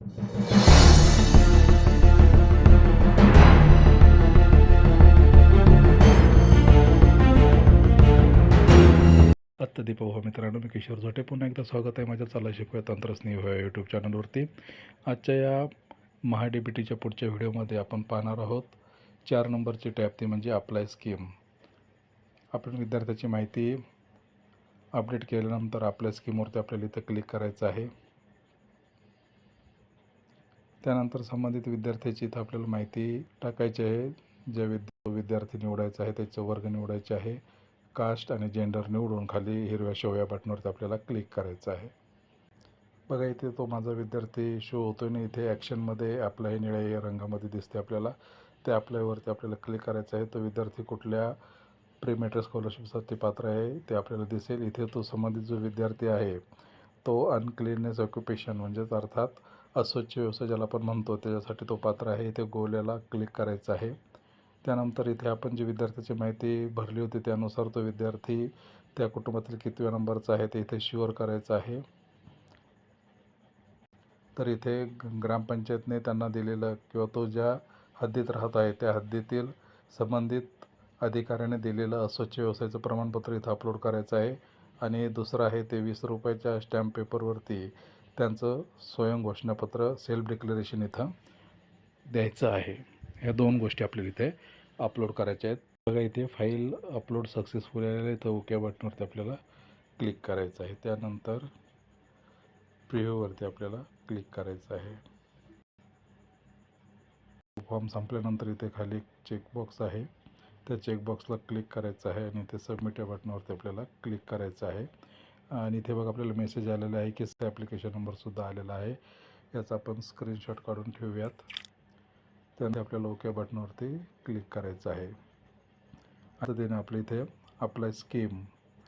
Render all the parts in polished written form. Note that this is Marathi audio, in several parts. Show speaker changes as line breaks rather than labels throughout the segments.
आत्ता दीपा मित्रांनो, मी किशोर झोटे पुन्हा एकदा स्वागत आहे माझ्या चाला शिकूया तंत्रस्नेही या यूट्यूब चॅनलवरती. आजच्या या महा-डी-बी-टीच्या पुढच्या व्हिडिओमध्ये आपण पाहणार आहोत 4 नंबरची टॅब, ती म्हणजे अप्लाय स्कीम. आपण विद्यार्थ्याची माहिती अपडेट केल्यानंतर अप्लाय स्कीमवरती आपल्याला इथे क्लिक करायचं आहे. त्यानंतर संबंधित विद्यार्थ्याची इथं आपल्याला माहिती टाकायची आहे. जे विद्यार्थी निवडायचा आहे त्याचे वर्ग निवडायचे आहे. कास्ट आणि जेंडर निवडून खाली हिरव्या शो या बटनवरती आपल्याला क्लिक करायचं आहे. बघा इथे तो माझा विद्यार्थी शो होतो आणि इथे ॲक्शनमध्ये अप्लाय निळ्या रंगामध्ये दिसते आपल्याला. त्या अप्लायवरती आपल्याला क्लिक करायचं आहे. तो विद्यार्थी कुठल्या प्री मॅट्रिक स्कॉलरशिपसाठी पात्र आहे ते आपल्याला दिसेल. इथे तो संबंधित जो विद्यार्थी आहे तो अनक्लीननेस ऑक्युपेशन म्हणजेच अर्थात अस्वच्छ व्यवसाय ज्याला आपण म्हणतो त्याच्यासाठी तो पात्र आहे. इथे गोल्याला क्लिक करायचं आहे. त्यानंतर इथे आपण जी विद्यार्थ्याची माहिती भरली होती त्यानुसार तो विद्यार्थी त्या कुटुंबातील कितव्या नंबरचा आहे ते इथे शुअर करायचं आहे. तर इथे ग्रामपंचायतने त्यांना दिलेलं किंवा तो ज्या हद्दीत राहत आहे त्या हद्दीतील संबंधित अधिकाऱ्याने दिलेलं अस्वच्छ व्यवसायाचं प्रमाणपत्र इथं अपलोड करायचं आहे. आणि दुसरं आहे ते 20 रुपयाच्या स्टॅम्प पेपरवरती त्यांचं स्वयं घोषणापत्र सेल्फ डिक्लेरेशन इथं द्यायचं आहे. ह्या 2 गोष्टी आपल्याला इथे अपलोड करायच्या आहेत. बघा इथे फाईल अपलोड सक्सेसफुल आहे. इथं ओके बटनवरती आपल्याला क्लिक करायचं आहे. त्यानंतर प्रिव्ह्यूवरती आपल्याला क्लिक करायचं आहे. फॉर्म संपल्यानंतर इथे खाली चेकबॉक्स आहे, त्या चेकबॉक्सला क्लिक करायचं आहे आणि इथे सबमिट या बटनवरती आपल्याला क्लिक करायचं आहे. आणि इथे बघा आपल्याला मेसेज आलेला आहे की ॲप्लिकेशन नंबरसुद्धा आलेला आहे. याचा आपण स्क्रीनशॉट काढून ठेवूयात. त्यानंतर आपल्याला ओके बटनवरती क्लिक करायचं आहे. आता त्याने आपल्या इथे अप्लाय स्कीम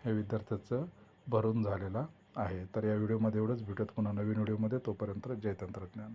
हे विद्यार्थ्याचं भरून झालेलं आहे. तर या व्हिडिओमध्ये एवढंच. भेटूयात पुन्हा नवीन व्हिडिओमध्ये. तोपर्यंत जय तंत्रज्ञान.